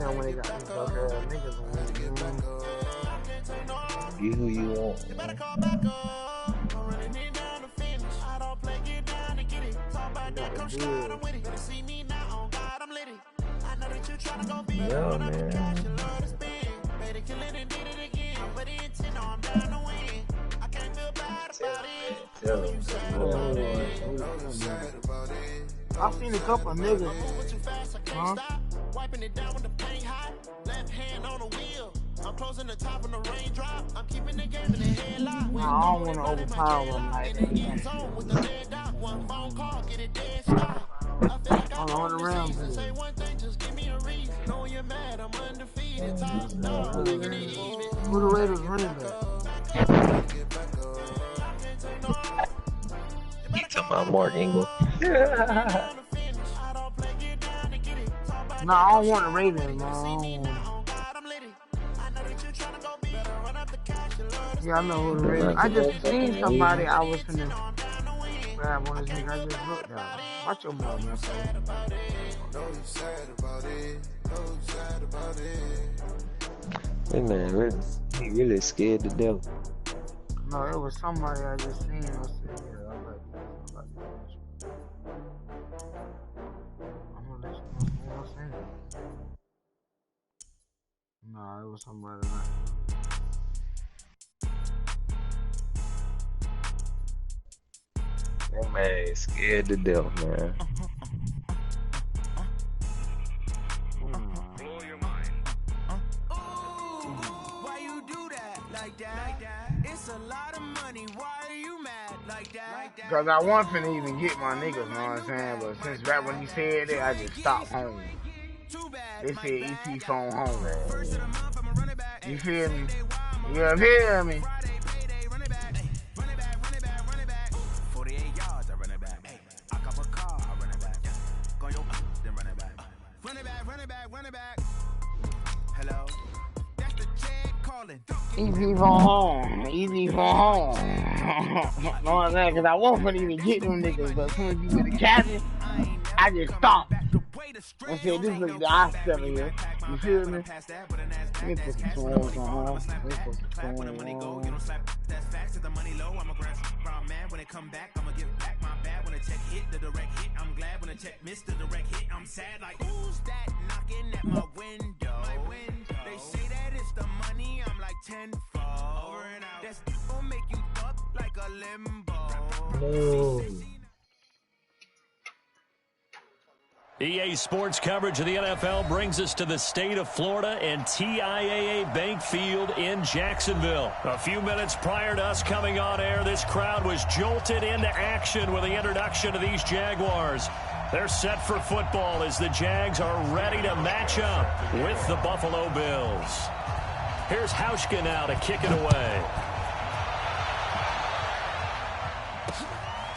know when they got these other niggas on it. Get who you want. Yeah, man. I've seen a couple of niggas. Huh? Wiping it down when the paint hot. Left hand on the wheel. I'm closing the top on the raindrop. I'm keeping the game in the headlock. I don't want to overpower them like that. One phone call, get it dead stop. I feel like I'm on the reason. Say one thing, just give me a reason. Knowing you're mad, I'm undefeated. Top dog, making it even. Who the Raiders running back? You talking about Mark Ingram? No, I don't want the Ravens, man. Yeah, I know who the Ravens. I just seen somebody I was finna grab on this nigga. I just looked at him. Watch your mouth, man. Hey, man, he really scared to death. No, it was somebody I just seen. I said, yeah, I like that. I'm gonna let you know what I'm saying. No, it was somebody like That man is scared to death, man. Blow your mind. Why you do that like that? It's a lot of money. Why are you mad like that? because I wasn't finna even get my niggas, you know what I'm saying? But since right when he said that, I just stopped home. They said EP phone home. You feel me? You feel me? 48 yards, I run it back. I cop a car, I run it back. Go your then run it back. Run it back, run it back, run it back. Hello? That's the check calling. EP phone home. EP phone home. Know what I'm saying? Because I wasn't finna even get them niggas, but as soon as you get the captain, I just stopped. I said, this look the I-7 here. You feel me? Let me put some songs on. Let me put some songs on. That's facts. If the money low, I'm a grand man. When it come back, I'ma give back my bad. When the check hit, the direct hit, I'm glad. When the check missed the direct hit, I'm sad. Like, who's that knocking at my window? They say that it's the money, I'm like tenfold. Over and out. That's gonna make you up like a limbo. No. EA Sports coverage of the NFL brings us to the state of Florida and TIAA Bank Field in Jacksonville. A few minutes prior to us coming on air, this crowd was jolted into action with the introduction of these Jaguars. They're set for football as the Jags are ready to match up with the Buffalo Bills. Here's Hauschka now to kick it away.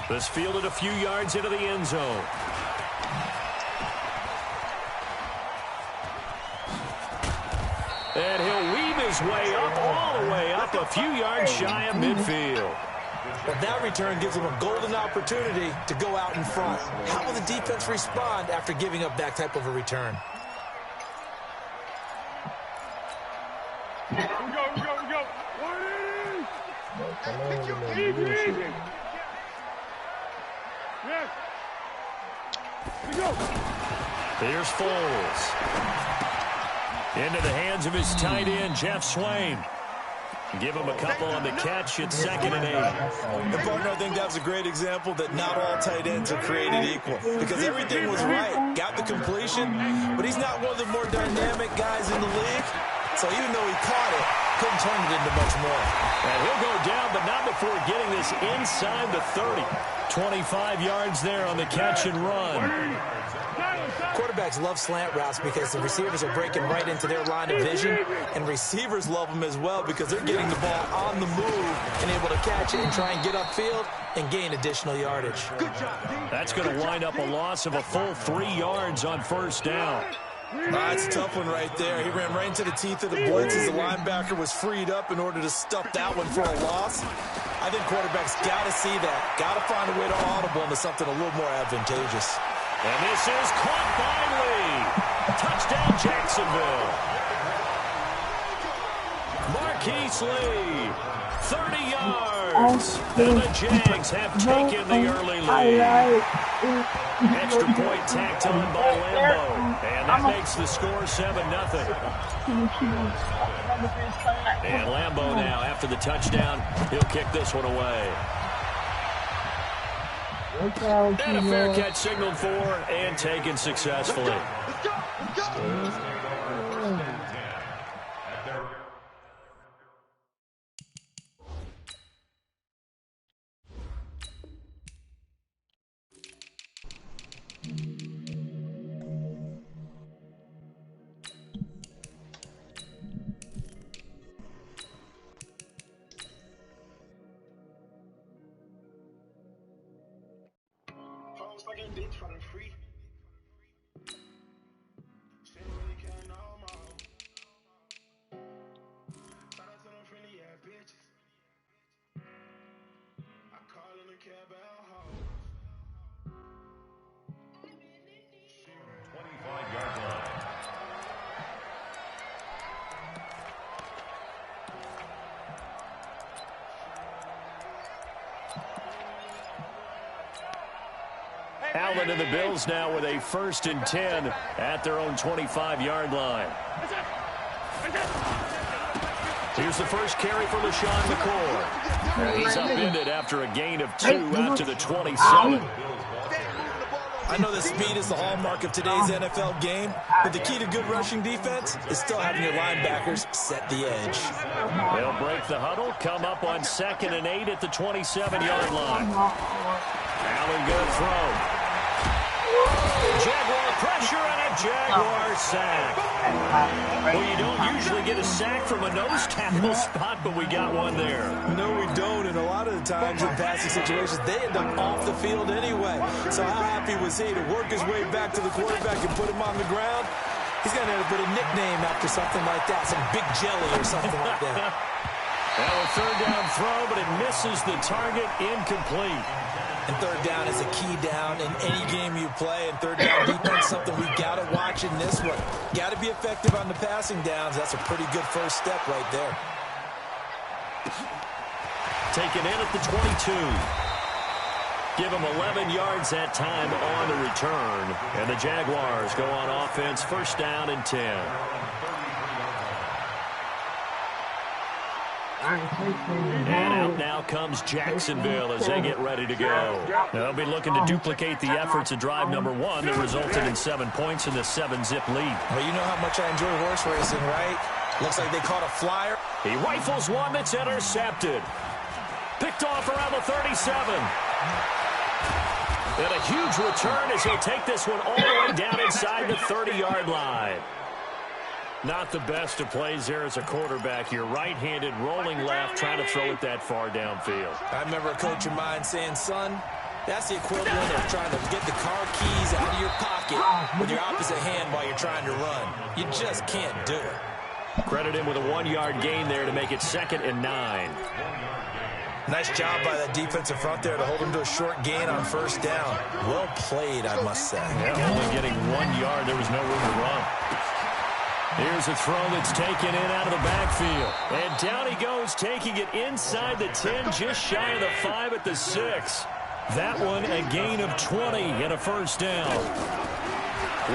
This fielded a few yards into the end zone. And he'll weave his way up, all the way up, a few yards shy of midfield. But that return gives them a golden opportunity to go out in front. How will the defense respond after giving up that type of a return? We go. Easy. Yes. We go. Here's Foles. Into the hands of his tight end, Jeff Swain. Give him a couple on the catch at 2nd and 8. And partner, I think that was a great example that not all tight ends are created equal. Because everything was right. Got the completion, but he's not one of the more dynamic guys in the league. So even though he caught it, couldn't turn it into much more. And he'll go down, but not before getting this inside the 30. 25 yards there on the catch and run. Quarterbacks love slant routes because the receivers are breaking right into their line of vision, and receivers love them as well because they're getting the ball on the move and able to catch it and try and get upfield and gain additional yardage. That's going to wind up a loss of a full 3 yards on first down. That's a tough one right there. He ran right into the teeth of the blitz as the linebacker was freed up in order to stuff that one for a loss. I think quarterbacks got to see that, got to find a way to audible into something a little more advantageous. And this is caught by Lee. Touchdown, Jacksonville. Marquise Lee, 30 yards. And the Jags have taken the early lead. Extra point tacked on by Lambeau. And that makes the score 7-0. And Lambeau now, after the touchdown, he'll kick this one away. And a fair catch signaled for and taken successfully. Allen and the Bills now with a 1st and 10 at their own 25-yard line. Here's the first carry for LaShawn McCoy. He's upended after a gain of 2 out to the 27. I know that speed is the hallmark of today's NFL game, but the key to good rushing defense is still having your linebackers set the edge. They'll break the huddle, come up on 2nd and 8 at the 27-yard line. Allen going to throw. Jaguar pressure and a Jaguar sack. Well, you don't usually get a sack from a nose tackle spot, but we got one there. No, we don't, and a lot of the times in passing situations, they end up off the field anyway. So how happy was he to work his way back to the quarterback and put him on the ground? He's going to have to put a nickname after something like that, some Big Jelly or something like that. Now a 3rd down throw, but it misses the target, incomplete. And 3rd down is a key down in any game you play. And 3rd down defense, something we got to watch in this one. Got to be effective on the passing downs. That's a pretty good first step right there. Taken in at the 22. Give him 11 yards that time on the return. And the Jaguars go on offense, 1st down and 10. And out now comes Jacksonville as they get ready to go. They'll be looking to duplicate the efforts of drive number 1 that resulted in 7 points in the 7-zip lead. Well, you know how much I enjoy horse racing, right? Looks like they caught a flyer. He rifles one that's intercepted. Picked off around the 37. And a huge return as he'll take this one all the way down inside the 30-yard line. Not the best of plays there as a quarterback. You're right-handed, rolling left, trying to throw it that far downfield. I remember a coach of mine saying, son, that's the equivalent of trying to get the car keys out of your pocket with your opposite hand while you're trying to run. You just can't do it. Credit him with a 1-yard gain there to make it 2nd and 9. Nice job by that defensive front there to hold him to a short gain on 1st down. Well played, I must say. Yeah, only getting 1 yard. There was no room to run. Here's a throw that's taken in out of the backfield. And down he goes, taking it inside the 10, just shy of the 5 at the 6. That one a gain of 20 and a 1st down.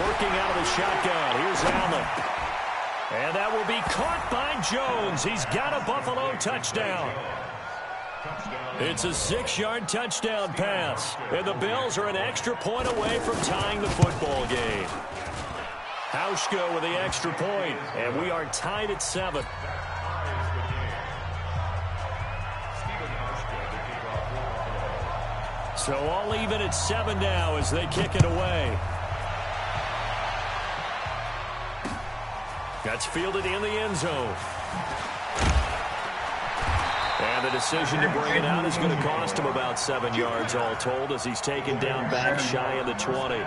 Working out of the shotgun. Here's Allen. And that will be caught by Jones. He's got a Buffalo touchdown. It's a 6-yard touchdown pass. And the Bills are an extra point away from tying the football game. Hauschka with the extra point, and we are tied at 7. So all even at 7 now as they kick it away. That's fielded in the end zone. And the decision to bring it out is going to cost him about 7 yards all told as he's taken down back shy of the 20.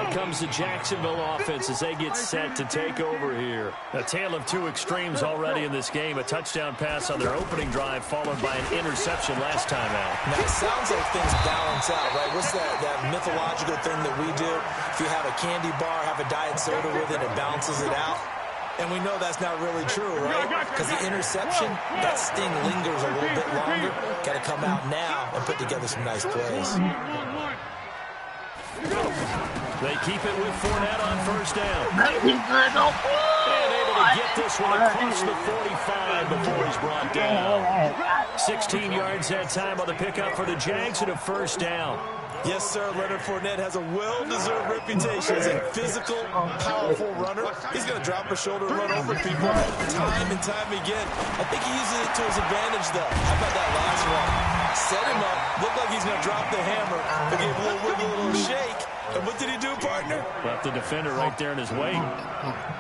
Out comes the Jacksonville offense as they get set to take over here. A tale of two extremes already in this game. A touchdown pass on their opening drive followed by an interception last time out. Now, it sounds like things balance out, right? What's that mythological thing that we do? If you have a candy bar, have a diet soda with it, it balances it out. And we know that's not really true, right? Because the interception, that sting lingers a little bit longer. Got to come out now and put together some nice plays. They keep it with Fournette on first down. He's good, no. And able to get this one across the 45 before he's brought down. 16 yards that time on the pickup for the Jags and a first down. Yes, sir. Leonard Fournette has a well-deserved reputation as a physical, powerful runner. He's going to drop a shoulder and run over people time and time again. I think he uses it to his advantage, though. How about that last one? Set him up. Looked like he's going to drop the hammer. But gave a little wiggle, a little shake. And what did he do, partner? Left the defender right there in his wake.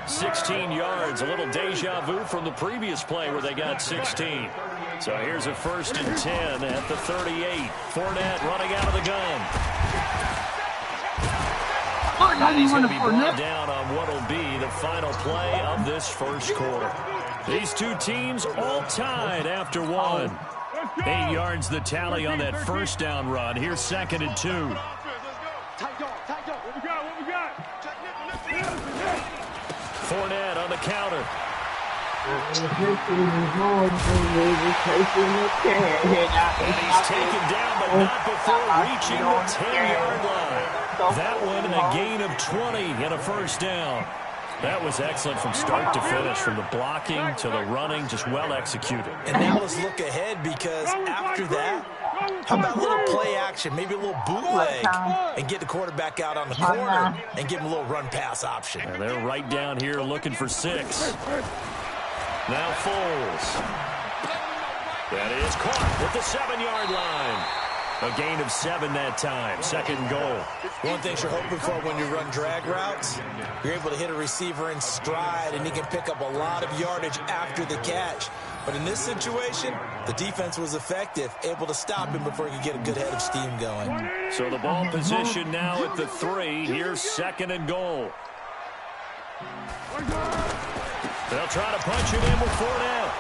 16 yards. A little deja vu from the previous play where they got 16. So here's a 1st and 10 at the 38. Fournette running out of the gun. And he's going to be brought down on what will be the final play of this first quarter. These two teams all tied after one. 8 yards the tally on that first down run. Here's 2nd and 2. Fournette on the counter. And he's taken down, but not before reaching the 10-yard line. That one, a gain of 20 and a first down. That was excellent from start to finish, from the blocking to the running, just well executed. And now let's look ahead, because after that, how about a little play action, maybe a little bootleg, and get the quarterback out on the corner and give him a little run-pass option. And they're right down here looking for 6. Now Foles. That is caught at the 7-yard line. A gain of 7 that time. 2nd and goal. One thing you're hoping for when you run drag routes, you're able to hit a receiver in stride, and he can pick up a lot of yardage after the catch. But in this situation, the defense was effective, able to stop him before he could get a good head of steam going. So the ball position now at the 3. Here's 2nd and goal. They'll try to punch it in with Fournette.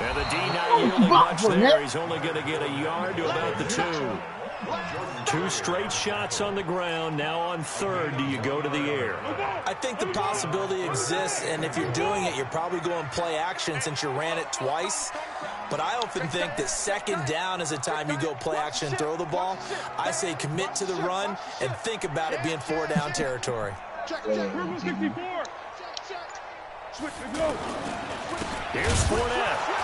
And the D not yielding much there. He's only going to get a yard to about the 2. 2 straight shots on the ground. Now on 3rd, do you go to the air? I think the possibility exists, and if you're doing it, you're probably going play action since you ran it twice. But I often think that 2nd down is the time you go play action and throw the ball. I say commit to the run and think about it being 4-down territory. Here's Fournette.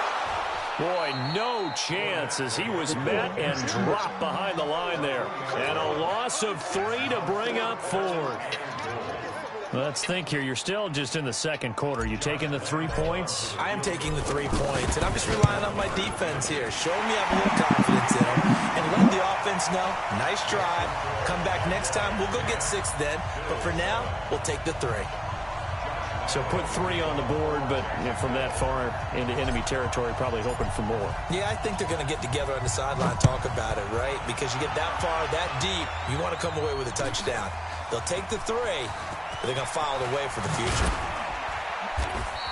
Boy, no chance as he was met and dropped behind the line there. And a loss of 3 to bring up 4. Let's think here. You're still just in the 2nd quarter. You taking the 3 points? I am taking the 3 points, and I'm just relying on my defense here. Show me I have a little confidence in them, and let the offense know, nice drive. Come back next time. We'll go get 6 then. But for now, we'll take the 3. So put 3 on the board, but from that far into enemy territory, probably hoping for more. Yeah, I think they're going to get together on the sideline, talk about it, right? Because you get that far, that deep, you want to come away with a touchdown. They'll take the 3, but they're going to file it away for the future.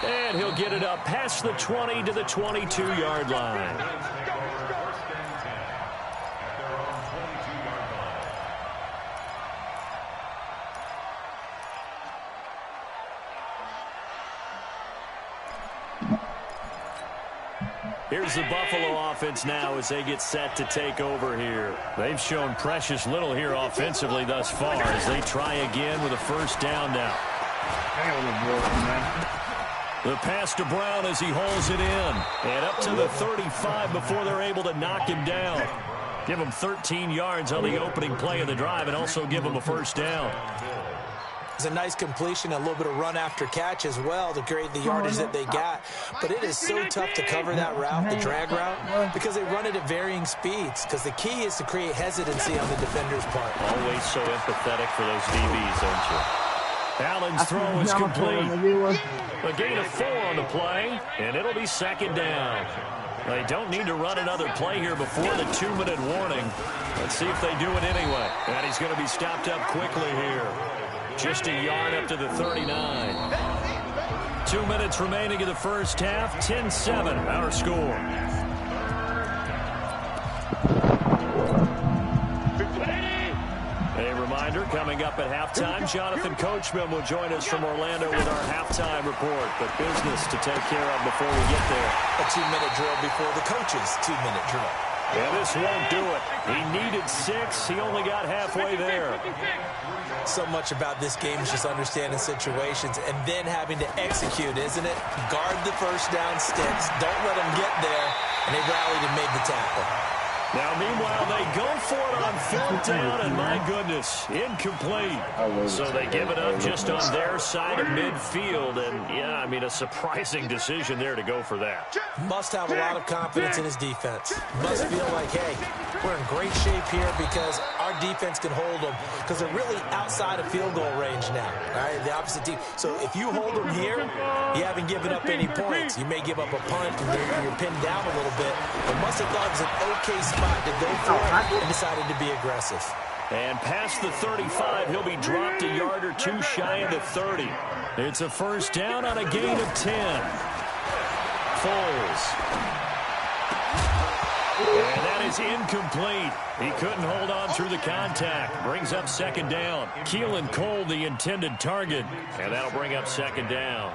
And he'll get it up past the 20 to the 22-yard line. Here's the Buffalo offense now as they get set to take over here. They've shown precious little here offensively thus far as they try again with a first down now. The pass to Brown as he hauls it in. And up to the 35 before they're able to knock him down. Give him 13 yards on the opening play of the drive and also give him a first down. It's a nice completion, a little bit of run after catch as well to create the yardage that they got. But it is so tough to cover that route, the drag route, because they run it at varying speeds. Because the key is to create hesitancy on the defender's part. Always so empathetic for those DBs, aren't you? Allen's throw is complete. A gain of 4 on the play, and it'll be second down. They don't need to run another play here before the 2-minute warning. Let's see if they do it anyway. And he's going to be stopped up quickly here. Just a yard up to the 39. 2 minutes remaining in the first half. 10-7, our score. A reminder, coming up at halftime, Jonathan Coachman will join us from Orlando with our halftime report. But business to take care of before we get there. A 2-minute drill before the coach's 2-minute drill. Yeah, this won't do it. He needed 6. He only got halfway there. So much about this game is just understanding situations and then having to execute, isn't it? Guard the first down sticks. Don't let them get there. And they rallied and made the tackle. Now, meanwhile, they go for it on 4th down, and my goodness, incomplete. So they give it up just on their side of midfield, and, yeah, I mean, a surprising decision there to go for that. Must have a lot of confidence in his defense. Must feel like, hey, we're in great shape here because our defense can hold them because they're really outside of field goal range now, right? The opposite team. So if you hold them here, you haven't given up any points. You may give up a punt, and you're pinned down a little bit, but must have thought it was an okay spot to go for it and decided to be aggressive. And past the 35, he'll be dropped a yard or 2 shy of the 30. It's a first down on a gain of 10. Foles. And that is incomplete. He couldn't hold on through the contact. Brings up second down. Keelan Cole, the intended target. And that'll bring up second down.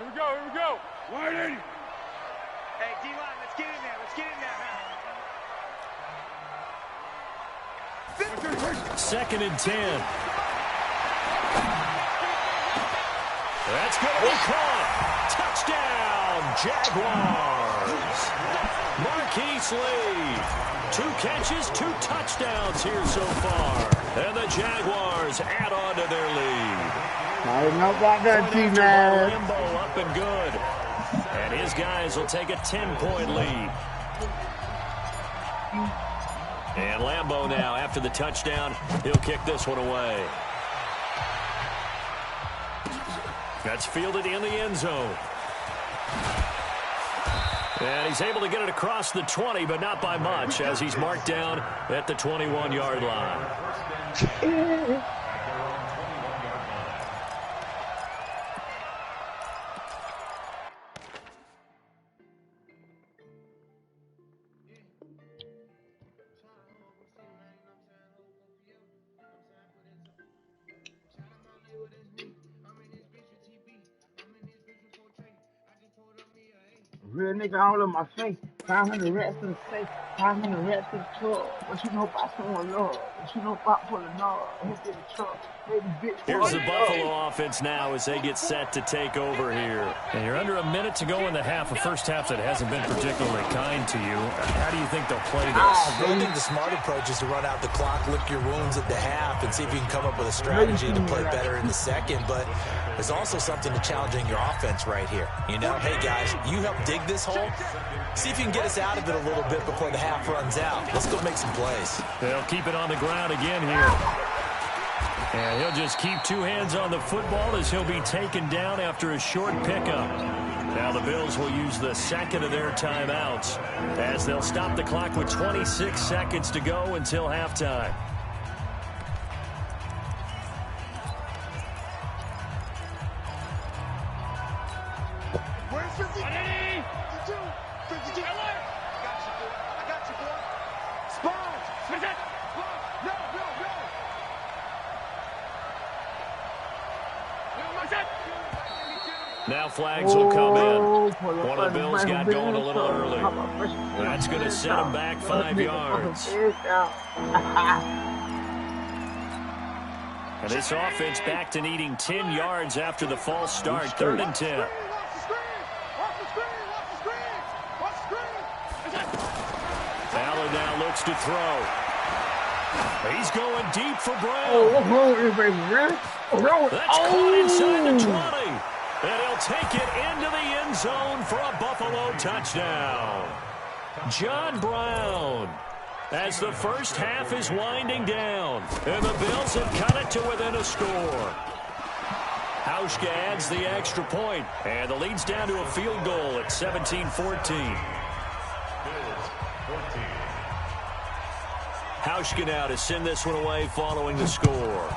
Here we go. Wide in. Hey, D-line, let's get in there. Let's get in there. Second and 10. That's going to be caught. Touchdown, Jaguars. Marquise Lee. 2 catches, 2 touchdowns here so far. And the Jaguars add on to their lead. I didn't know about that, T-Man. Lambeau up and good. And his guys will take a 10-point lead. And Lambeau now, after the touchdown, he'll kick this one away. That's fielded in the end zone. And he's able to get it across the 20, but not by much, as he's marked down at the 21-yard line. Real nigga all in my face. 500 reps in the safe. 500 reps in the truck. What you know about someone love? What you know about pulling off? Who did the truck? Here's the Buffalo offense now as they get set to take over here. And you're under a minute to go in the half. A first half that hasn't been particularly kind to you. How do you think they'll play this? I think the smart approach is to run out the clock, lick your wounds at the half, and see if you can come up with a strategy to play better in the second. But there's also something to challenging your offense right here. You know, hey, guys, you help dig this hole. See if you can get us out of it a little bit before the half runs out. Let's go make some plays. They'll keep it on the ground again here. And he'll just keep 2 hands on the football as he'll be taken down after a short pickup. Now the Bills will use the second of their timeouts as they'll stop the clock with 26 seconds to go until halftime. Where's 50? 52. 52. I got you, boy. Spawns. Switch it. No. Now flags will come in. One of the Bills got going a little early. That's going to set them back 5 yards. And this offense back to needing 10 yards after the false start. 3rd and 10. Allen now looks to throw. He's going deep for Brown. What's wrong with you, baby, man? That's caught inside the 20. And he'll take it into the end zone for a Buffalo touchdown. John Brown. As the first half is winding down, and the Bills have cut it to within a score. Hauschka adds the extra point, and the lead's down to a field goal at 17-14. Hauschka now to send this one away following the score.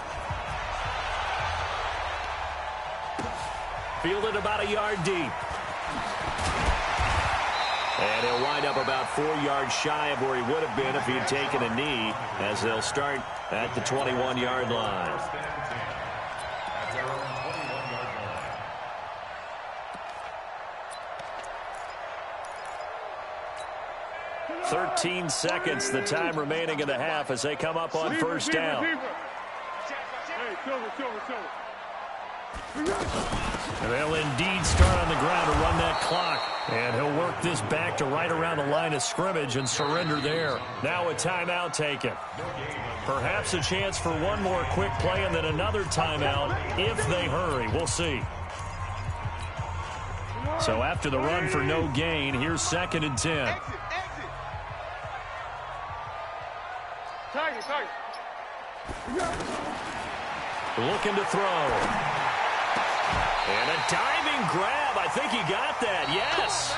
Fielded about a yard deep. And he'll wind up about 4 yards shy of where he would have been if he had taken a knee, as they'll start at the 21-yard line. 13 seconds, the time remaining in the half as they come up on first down. And they'll indeed start on the ground to run that clock. And he'll work this back to right around the line of scrimmage and surrender there. Now a timeout taken. Perhaps a chance for one more quick play and then another timeout if they hurry. We'll see. So after the run for no gain, here's 2nd and 10. Looking to throw. And a diving grab. I think he got that. Yes.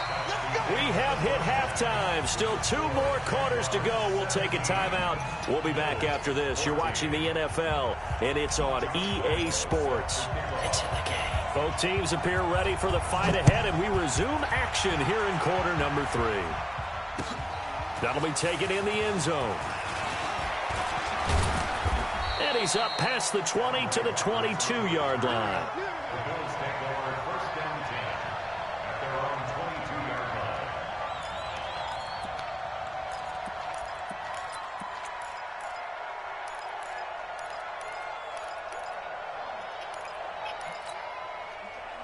We have hit halftime. Still 2 more quarters to go. We'll take a timeout. We'll be back after this. You're watching the NFL, and it's on EA Sports. It's in the game. Both teams appear ready for the fight ahead, and we resume action here in quarter number 3. That'll be taken in the end zone. And he's up past the 20 to the 22-yard line.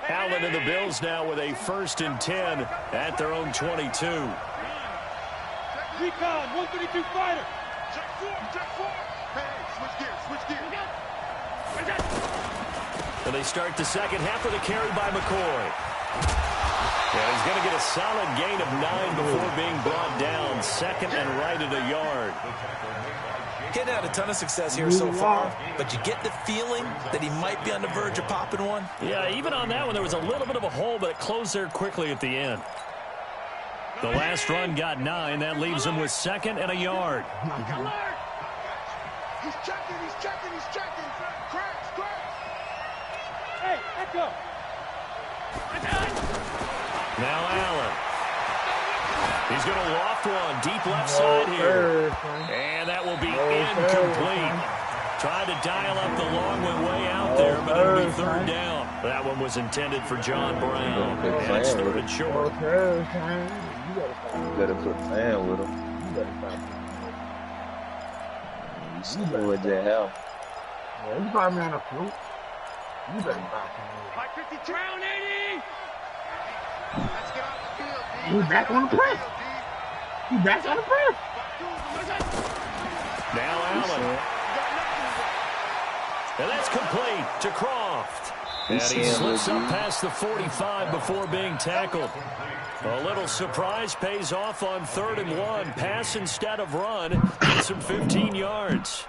Allen and the Bills now with a 1st and 10 at their own 22. Recon, 132 fighter. Check 4. Hey, switch gears. And they start the second half with a carry by McCoy. And he's going to get a solid gain of 9 before being brought down. 2nd and right at a yard. Getting out a ton of success here so far, but you get the feeling that he might be on the verge of popping one. Yeah, even on that one, there was a little bit of a hole, but it closed there quickly at the end. The last run got 9. That leaves him with 2nd and a yard. He's checking. Cracks. Hey, echo. Now Allen. He's going to loft one deep left side here. And that will be incomplete. Tried to dial up the long one way out there, but it'll be 3rd down. That one was intended for John Brown. And it's 3rd and short. You better put man with him. You see what the hell? Yeah, you got me on a fluke. You better back him. Mike 52. Round 80. Let's get off the field, D. He's back on the press. Now Allen. And that's complete to Croft. And he slips up past the 45 before being tackled. A little surprise pays off on 3rd and 1. Pass instead of run. Gets him 15 yards.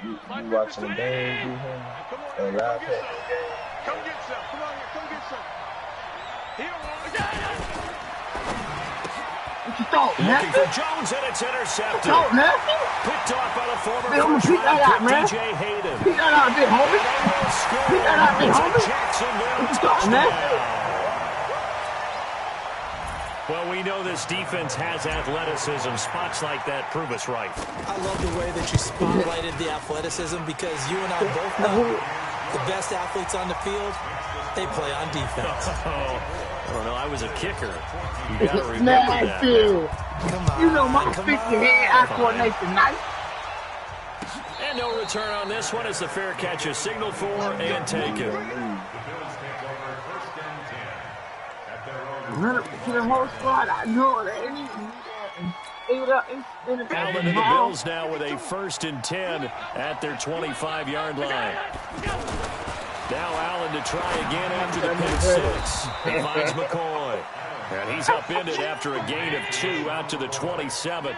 You watching the game, Come get some. Come on here. Come get some. What you thought, Looking for Jones, and it's intercepted. Picked off by the former first-round pick, DJ Hayden. Pick that out there, homie. Pick that out there, homie. Jacksonville touchdown. Well, we know this defense has athleticism. Spots like that prove us right. I love the way that you spotlighted the athleticism because you and I both know the best athletes on the field, they play on defense. I don't know. I was a kicker. You got to remember that. Come on, you know my 50-hand eye coordination nice. And no return on this one as the fair catch is signaled for and taken. To the whole squad, I know that. Allen and the Bills now with a 1st and 10 at their 25-yard line. Now Allen to try again after the pick six. He finds McCoy. And he's upended after a gain of 2 out to the 27.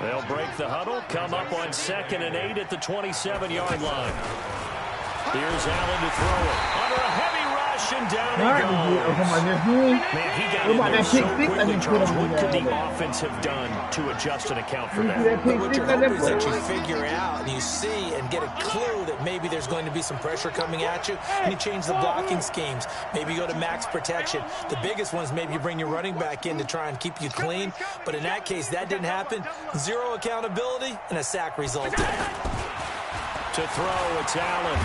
They'll break the huddle, come up on 2nd and 8 at the 27-yard line. Here's Allen to throw it. Under a heavy rush, and down he goes. Man, he got in there so quickly, Charles. What could the offense have done to adjust and account for that? But what you're hoping is that you figure out and you see and get a clue that maybe there's going to be some pressure coming at you, and you change the blocking schemes. Maybe you go to max protection. The biggest one is maybe you bring your running back in to try and keep you clean. But in that case, that didn't happen. 0 accountability, and a sack resulted. To throw, it's Allen.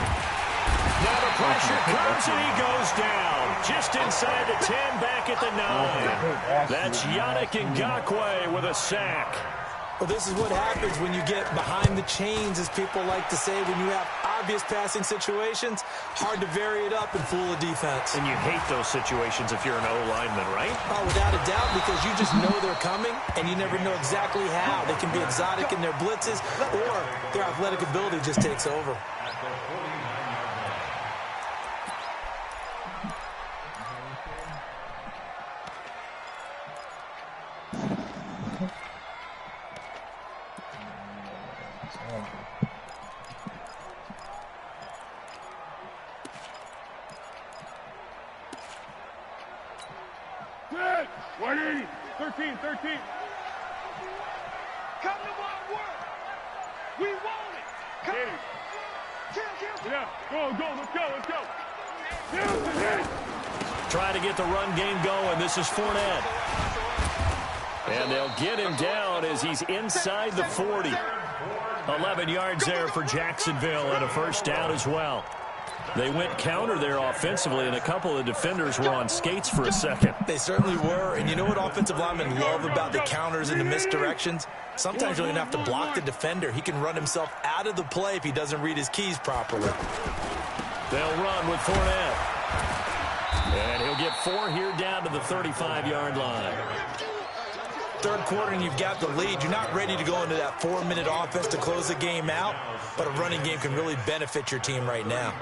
Now the pressure comes and he goes down. Just inside the 10, back at the 9. That's Yannick Ngakoue with a sack. Well, this is what happens when you get behind the chains, as people like to say, when you have obvious passing situations. Hard to vary it up and fool a defense. And you hate those situations if you're an O-lineman, right? Oh, without a doubt, because you just know they're coming, and you never know exactly how. They can be exotic in their blitzes, or their athletic ability just takes over. Good. 180. 13. Come to my work. We want it. Come on. Kill. Yeah. Let's go. Try to get the run game going. This is Fournette. And they'll get him down as he's inside the 40. 11 yards there for Jacksonville and a first down as well. They went counter there offensively, and a couple of defenders were on skates for a second. They certainly were, and you know what offensive linemen love about the counters and the misdirections? Sometimes you don't even have to block the defender. He can run himself out of the play if he doesn't read his keys properly. They'll run with Fournette. And he'll get 4 here down to the 35-yard line. Third quarter and you've got the lead. You're not ready to go into that 4-minute offense to close the game out, but a running game can really benefit your team right now.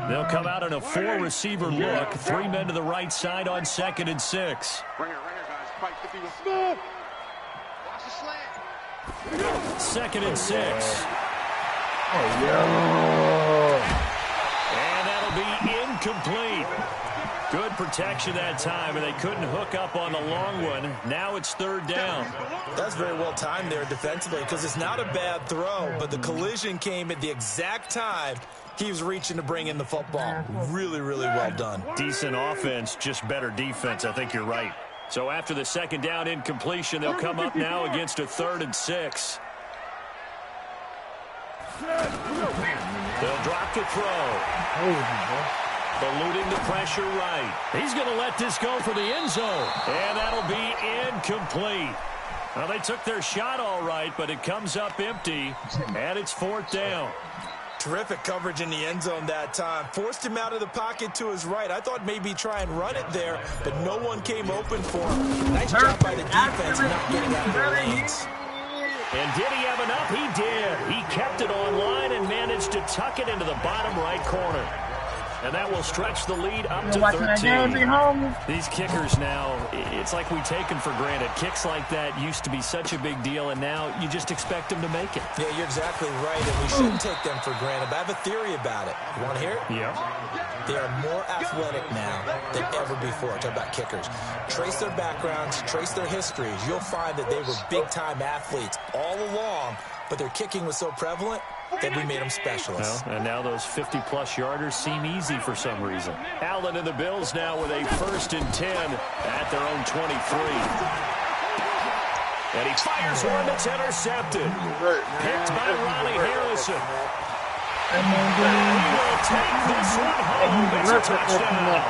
They'll come out in a 4-receiver look. 3 men to the right side on 2nd and 6. Ringer, guys. Fight 50 with smooth. Watch the slant. 2nd and 6. And that'll be incomplete. Good protection that time, and they couldn't hook up on the long one. Now it's 3rd down. That's very well timed there defensively, because it's not a bad throw, but the collision came at the exact time he was reaching to bring in the football. Really, really well done. Decent offense, just better defense. I think you're right. So after the 2nd down incompletion, they'll come up now against a 3rd and 6. They'll drop to throw. Eluding the pressure right. He's going to let this go for the end zone. And that'll be incomplete. Well, they took their shot all right, but it comes up empty, and it's 4th down. Terrific coverage in the end zone that time. Forced him out of the pocket to his right. I thought maybe try and run it there, but no one came open for him. Nice job by the defense not getting out of their lanes. And did he have enough? He did. He kept it online and managed to tuck it into the bottom right corner. And that will stretch the lead up to 13. These kickers now, it's like we take them for granted. Kicks like that used to be such a big deal, and now you just expect them to make it. Yeah, you're exactly right, and we shouldn't take them for granted. But I have a theory about it. You want to hear it? Yeah. They are more athletic now than ever before. Talk about kickers. Trace their backgrounds, trace their histories. You'll find that they were big-time athletes all along, but their kicking was so prevalent that we made them specialists. Well, and now those 50-plus yarders seem easy for some reason. Allen and the Bills now with a 1st and 10 at their own 23. And he fires one that's intercepted. Picked by Ronnie Harrison. And he will take this one home. It's a touchdown.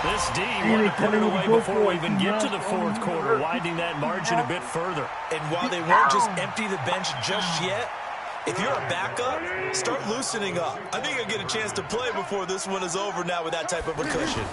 This D wanted to put it away before we even get to the 4th quarter, widening that margin a bit further. And while they won't just empty the bench just yet, If you're a backup, start loosening up. I think I'll get a chance to play before this one is over now with that type of a cushion.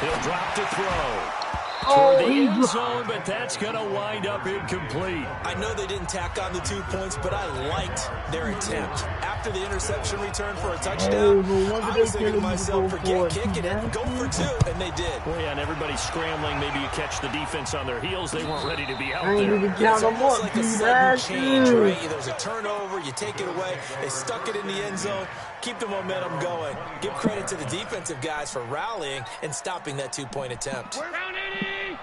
He'll drop to throw. Toward the end zone, but that's going to wind up incomplete. I know they didn't tack on the 2 points, but I liked their attempt. After the interception return for a touchdown, I was thinking to myself, forget kicking it, go for 2, and they did. Well, yeah, and everybody's scrambling. Maybe you catch the defense on their heels. They weren't ready to be out there. It's almost like a sudden change, right? There's a turnover, you take it away, they stuck it in the end zone. Keep the momentum going. Give credit to the defensive guys for rallying and stopping that 2-point attempt. Round 80!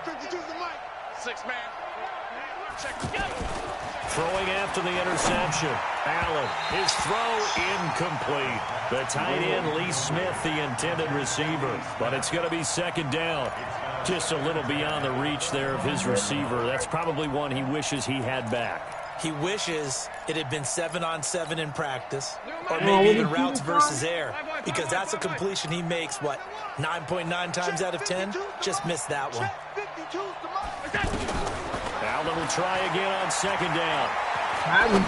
52's the mic. 6-man. Check it out. Throwing after the interception. Allen, his throw incomplete. The tight end, Lee Smith, the intended receiver. But it's going to be second down. Just a little beyond the reach there of his receiver. That's probably one he wishes he had back. He wishes it had been 7-on-7 in practice, or maybe even routes versus air, because that's a completion he makes, 9.9 times out of 10? Just missed that one. Allen will try again on second down.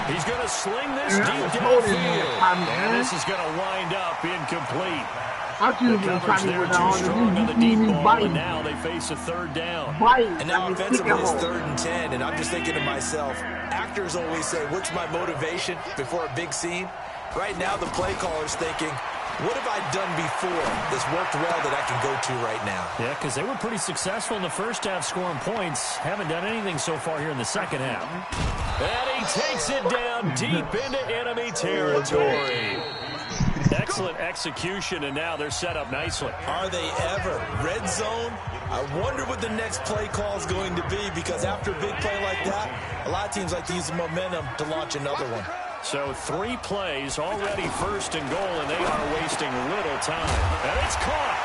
He's going to sling this deep downfield, and this is going to wind up incomplete. The coverage there too strong on the deep ball, and now they face a third down. And now offensively it's 3rd and 10, and I'm just thinking to myself, actors always say, what's my motivation before a big scene? Right now the play caller's thinking, what have I done before that's worked well that I can go to right now? Yeah, because they were pretty successful in the first half scoring points. Haven't done anything so far here in the second half. And he takes it down deep into enemy territory. Excellent execution, and now they're set up nicely. Are they ever? Red zone? I wonder what the next play call is going to be, because after a big play like that, a lot of teams like to use the momentum to launch another one. So 3 plays, already 1st and goal, and they are wasting little time. And it's caught.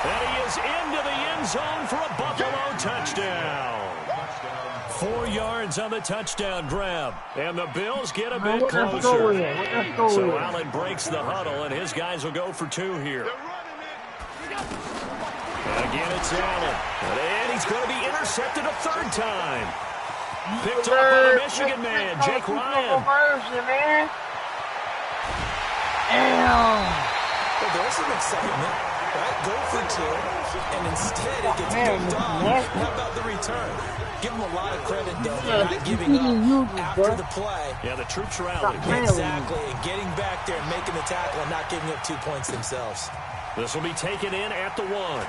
And he is into the end zone for a Buffalo touchdown. 4 yards on the touchdown grab. And the Bills get a bit closer. So Allen breaks the huddle, and his guys will go for 2 here. And again, it's Allen. And he's going to be intercepted a 3rd time. Picked up by the Michigan man, Jake Ryan. Well, there's some excitement, right? Go for 2, and instead it gets picked off. How about the return? Give them a lot of credit, though, for not giving up after the play. Yeah, the troops rallied. Exactly, and getting back there and making the tackle and not giving up 2 points themselves. This will be taken in at the 1.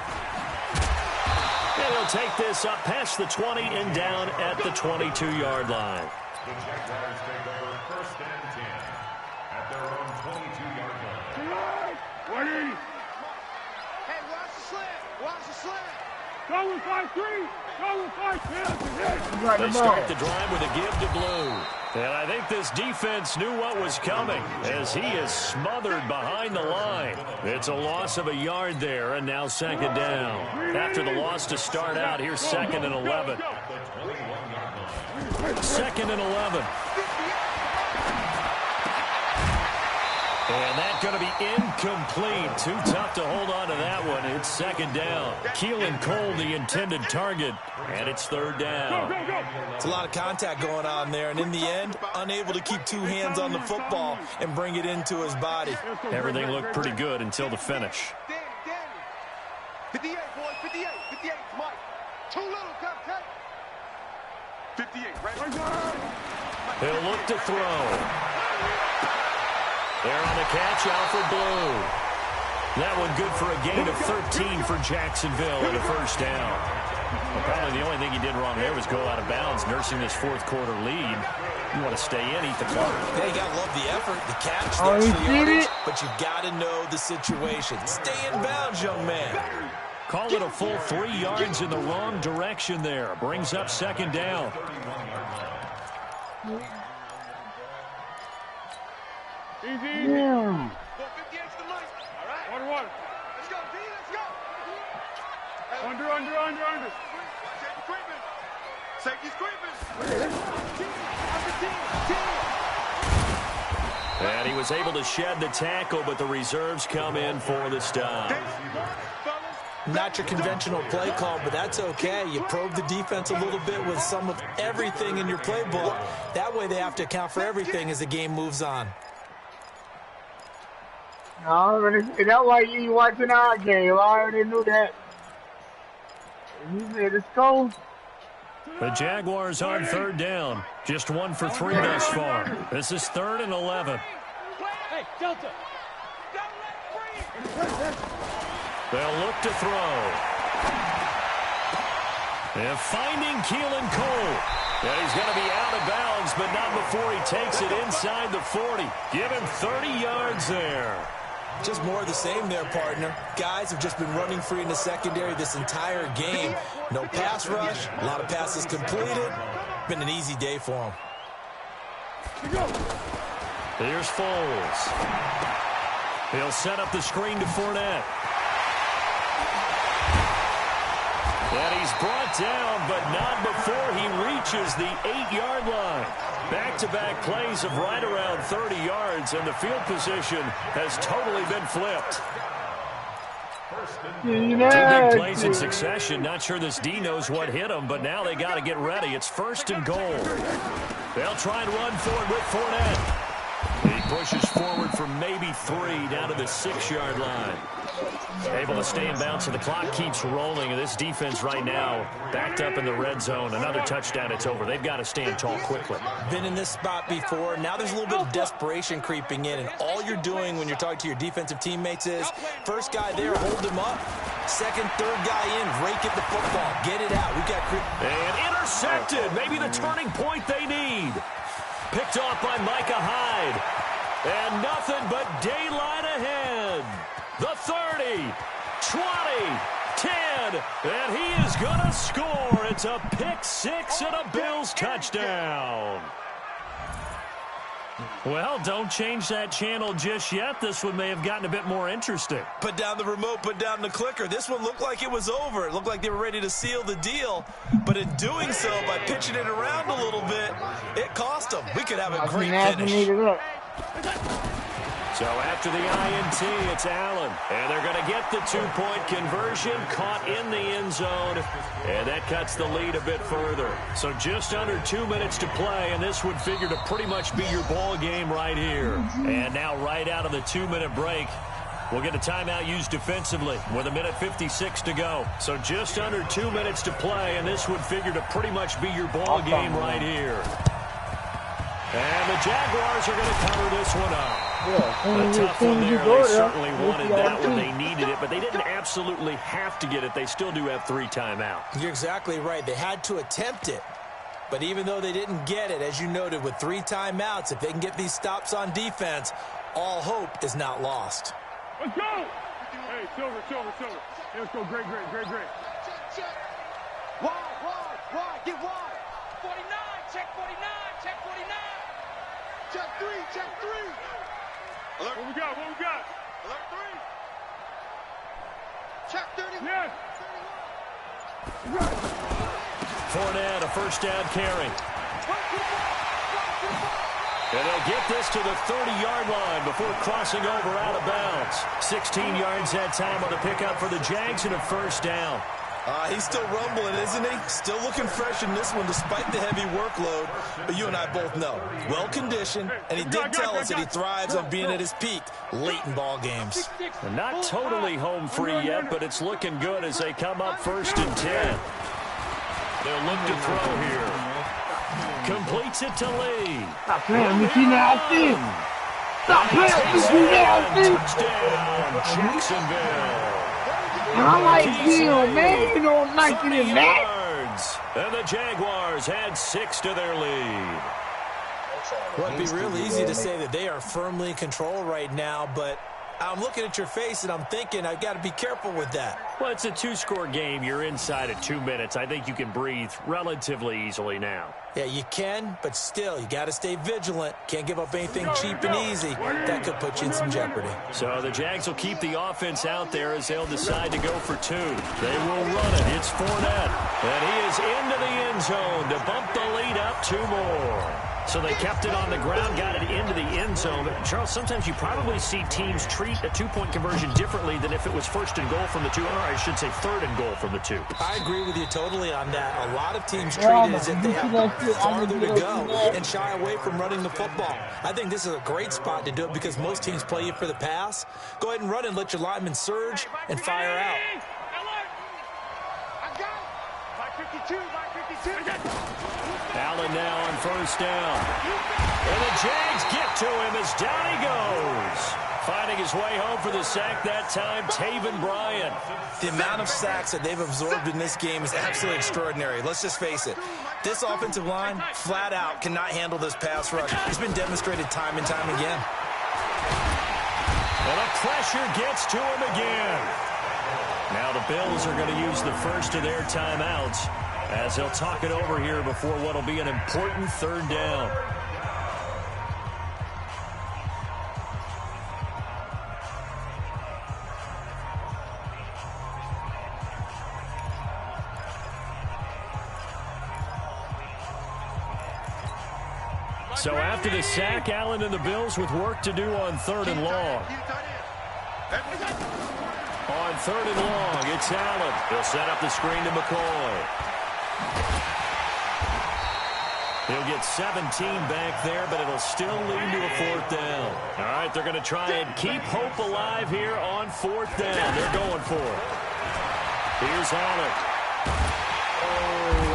And he'll take this up past the 20 and down at the 22-yard line. The Jaguars take over 1st and 10 at their own 22-yard line. 180. Hey, watch the slant. Watch the slant. Go with 5-3. Go with 5-10. They start the drive with a give to Blue. And I think this defense knew what was coming as he is smothered behind the line. It's a loss of a yard there, and now second down. After the loss to start out, here's 2nd and 11. 2nd and 11. And that's going to be incomplete. Too tough to hold on to that one. It's second down. Keelan Cole, the intended target, and it's 3rd down. It's a lot of contact going on there, and in the end, unable to keep 2 hands on the football and bring it into his body. Everything looked pretty good until the finish. 58, boys, 58, 58, Mike. Too little, Captain. 58, right? He'll look to throw. There on the catch, Alfred Blue. That one good for a gain of 13 for Jacksonville and a 1st down. Well, probably the only thing he did wrong there was go out of bounds, nursing this 4th quarter lead. You want to stay in, eat the clock. Yeah, you got to love the effort, the catch, the extra yardage, but you got to know the situation. Stay in bounds, young man. Call it a full 3 yards in the wrong direction there. Brings up second down. Easy. Yeah. 58's the money. All right. 1-1. Let's go, D. Let's go. Under. Safety's creeping. And he was able to shed the tackle, but the reserves come in for the stop. Not your conventional play call, but that's okay. You probe the defense a little bit with some of everything in your playbook. That way they have to account for everything as the game moves on. No, that's why you watching our game. I already knew that. You said it's cold. The Jaguars on third down. Just 1 for 3 thus far. This is 3rd and 11. Hey, Delta. They'll look to throw. And finding Keelan Cole. And he's going to be out of bounds, but not before he takes it inside the 40. Give him 30 yards there. Just more of the same there, partner. Guys have just been running free in the secondary this entire game. No pass rush, a lot of passes completed. Been an easy day for them. Here's Foles. He'll set up the screen to Fournette. And he's brought down, but not before he reaches the 8-yard line. Back-to-back plays of right around 30 yards, and the field position has totally been flipped. 2 big plays in succession. Not sure this D knows what hit him, but now they got to get ready. It's 1st and goal. They'll try and run for it with Fournette. He pushes forward for maybe 3 down to the 6-yard line. Able to stay in bounds, and the clock keeps rolling. And this defense right now backed up in the red zone. Another touchdown, it's over. They've got to stand tall quickly. Been in this spot before. Now there's a little bit of desperation creeping in, and all you're doing when you're talking to your defensive teammates is first guy there, hold him up. Second, third guy in, rake at the football. Get it out. We've got and intercepted. Maybe the turning point they need. Picked off by Micah Hyde. And nothing but daylight ahead. The 30, 20, 10, and he is going to score. It's a pick-6 and a Bills touchdown. Well, don't change that channel just yet. This one may have gotten a bit more interesting. Put down the remote, put down the clicker. This one looked like it was over. It looked like they were ready to seal the deal. But in doing so, by pitching it around a little bit, it cost them. We could have a great finish. So after the INT, it's Allen. And they're going to get the 2-point conversion, caught in the end zone. And that cuts the lead a bit further. So just under 2 minutes to play, and this would figure to pretty much be your ball game right here. And now right out of the 2-minute break, we'll get a timeout used defensively with 1:56 to go. So just under 2 minutes to play, and this would figure to pretty much be your ball game right here. And the Jaguars are going to cover this one up. A tough one there. They certainly wanted that when they needed it, but they didn't absolutely have to get it. They still do have 3 timeouts. You're exactly right. They had to attempt it. But even though they didn't get it, as you noted, with 3 timeouts, if they can get these stops on defense, all hope is not lost. Let's go! Hey, Silver. Hey, let's go. Great. Wide, get wide. 49, check 49. Check 3. Alert. What we got? Alert 3. Check 30. Yes. 31. Fournette, a first down carry. And they'll get this to the 30-yard line before crossing over out of bounds. 16 yards that time on the pickup for the Jags and a first down. He's still rumbling, isn't he? Still looking fresh in this one despite the heavy workload. But you and I both know, well-conditioned, and he did tell us that he thrives on being at his peak late in ball games. And not totally home free yet, but it's looking good as they come up 1st and 10. They'll look to throw here. Completes it to Lee. Stop playing with you now, Steve. Stop playing with you now, Steve. Touchdown, Jacksonville. I like Bill, man. You don't like it in that. And the Jaguars had 6 to their lead. Well, it'd be real easy to say that they are firmly in control right now, but I'm looking at your face and I'm thinking I've got to be careful with that. Well, it's a 2-score game. You're inside at 2 minutes. I think you can breathe relatively easily now. Yeah, you can, but still, you got to stay vigilant. Can't give up anything cheap and easy. That could put you in some jeopardy. So the Jags will keep the offense out there as they'll decide to go for 2. They will run it. It's Fournette. And he is into the end zone to bump the lead up 2 more. So they kept it on the ground, got it into the end zone. But Charles, sometimes you probably see teams treat a two-point conversion differently than if it was first and goal from the 2, or I should say third and goal from the 2. I agree with you totally on that. A lot of teams treat it as if they have farther to go and shy away from running the football. I think this is a great spot to do it because most teams play you for the pass. Go ahead and run and let your linemen surge and fire out. I got it. 52. Allen now on first down. And the Jags get to him as down he goes. Finding his way home for the sack that time, Taven Bryan. The amount of sacks that they've absorbed in this game is absolutely extraordinary. Let's just face it. This offensive line, flat out, cannot handle this pass rush. It's been demonstrated time and time again. And the pressure gets to him again. Now the Bills are going to use the first of their timeouts as they'll talk it over here before what will be an important third down. So after the sack, Allen and the Bills with work to do on third and long. On third and long, it's Allen. He'll set up the screen to McCoy. He'll get 17 back there, but it'll still lead to a fourth down. All right, they're going to try and keep hope alive here on fourth down. They're going for it. Here's Allen. Oh,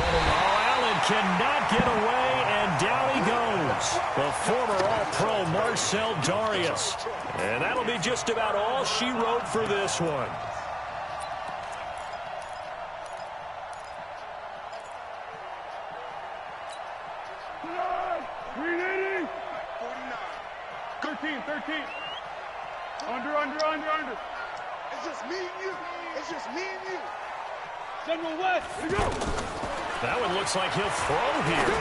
Allen cannot get away, and down he goes. The former All-Pro Marcel Darius. And that'll be just about all she wrote for this one. Under. It's just me and you. It's just me and you. 7 West. Here we go. That one looks like he'll throw here.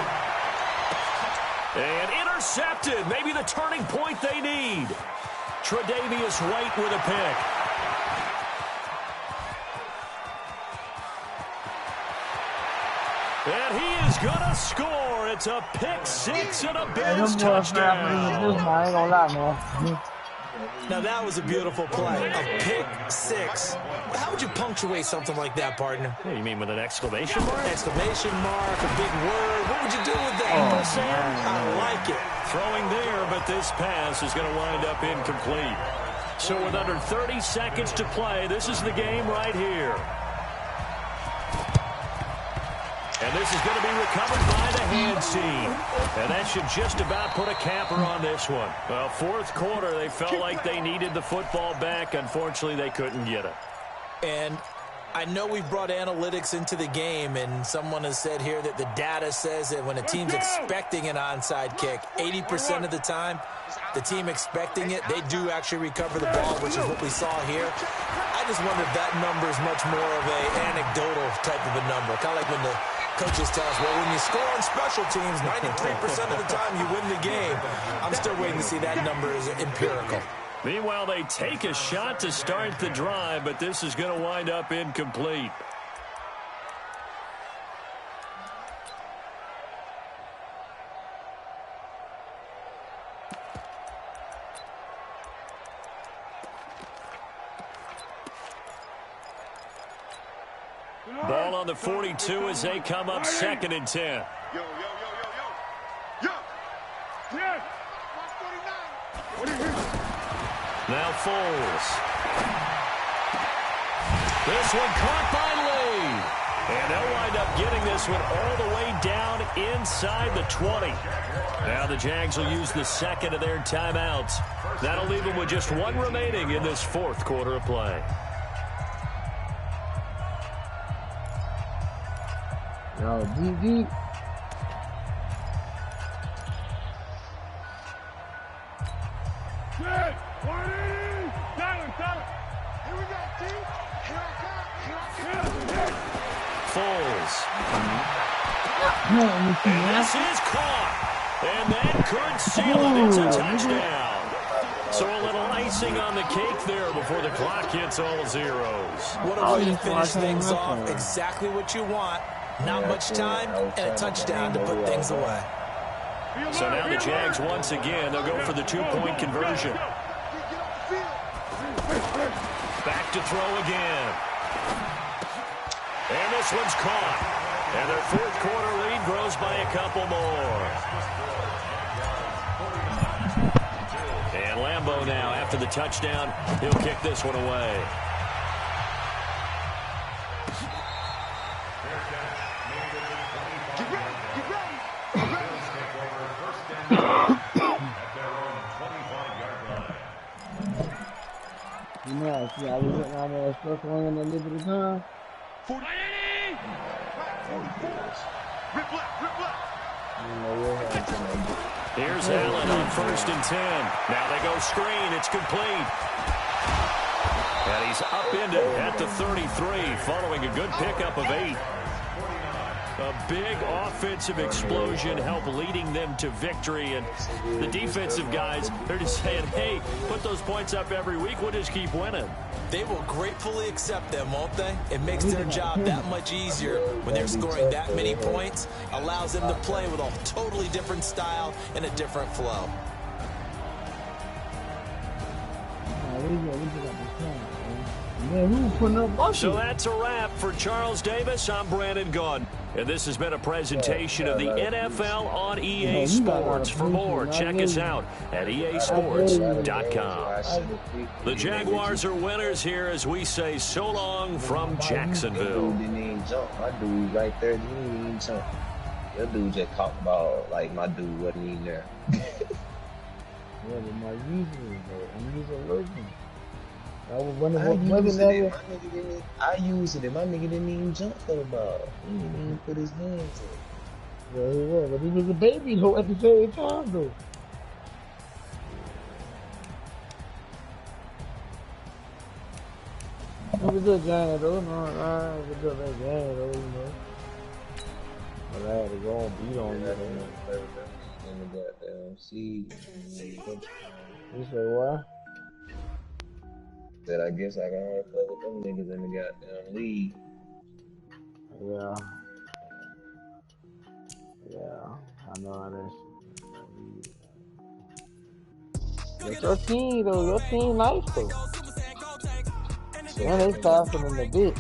And intercepted. Maybe the turning point they need. Tre'Davious White with a pick. And he is going to score. It's a pick six and a Bills touchdown. I ain't gonna lie, man. Now, that was a beautiful play. A pick six. How would you punctuate something like that, partner? What do you mean, with an exclamation mark? Exclamation mark, a big word. What would you do with that? I like it. Throwing there, but this pass is going to wind up incomplete. So with under 30 seconds to play, this is the game right here. And this is going to be recovered by the hands team. And that should just about put a capper on this one. Well, fourth quarter, they felt like they needed the football back. Unfortunately, they couldn't get it. And I know we've brought analytics into the game, and someone has said here that the data says that when a team's expecting an onside kick, 80% of the time, the team expecting it, they do actually recover the ball, which is what we saw here. I just wonder if that number is much more of an anecdotal type of a number. Kind of like when the coaches tell us, well, when you score on special teams, 93% of the time you win the game. I'm still waiting to see that number is empirical. Meanwhile, they take a shot to start the drive, but this is going to wind up incomplete. Ball on the 42 as they come up 2nd and 10. Yo. Yeah. Now Foles. This one caught by Lee. And they'll wind up getting this one all the way down inside the 20. Now the Jags will use the second of their timeouts. That'll leave them with just one remaining in this fourth quarter of play. Yo, DD. Good. 180. Silent. Here we go, team. Here I come. Foles. And this is caught. And that could seal it. It's a touchdown. So a little icing on the cake there before the clock hits all zeros. What a way to finish things off. Exactly what you want. Not much time and a touchdown to put things away. So now the Jags once again, they'll go for the two-point conversion. Back to throw again. And this one's caught. And their fourth quarter lead grows by a couple more. And Lambeau now, after the touchdown, he'll kick this one away. Yeah, see, I was getting all my stuff on in a little bit of time. Here's Allen on 1st and 10. Now they go screen. It's complete. And he's upended at the 33 following a good pickup of 8. A big offensive explosion helped leading them to victory. And the defensive guys, they're just saying, hey, put those points up every week. We'll just keep winning. They will gratefully accept them, won't they? It makes their job that much easier when they're scoring that many points. Allows them to play with a totally different style and a different flow. So that's a wrap for Charles Davis. I'm Brandon Gunn. And this has been a presentation of the NFL on EA Sports. For more, check us out at easports.com. The Jaguars are winners here as we say so long from Jacksonville. My dude right there didn't even jump. Your dude just caught the ball like my dude wasn't even there. Yeah, but my usual, though. I'm usually looking. I used it, and my nigga didn't even jump for the ball. He didn't even put his hands in. Yeah, he was, but he was a baby though at the same time though. It was a good game though, no, it was a good game though, you know. But I had to go and beat on you. In the goddamn seed. You say what? That I guess I can only play with them niggas in the goddamn league. Yeah. Yeah, I know how that shit. But your team though, your team nice though. And they faster than the bitch.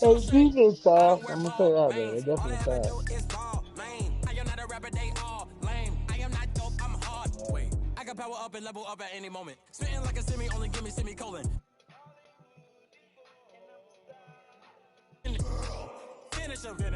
Hey, defense fast. I'm gonna say that though. They definitely fast. Power up and level up at any moment. Spitting like a semi, only give me semicolon. Finish him.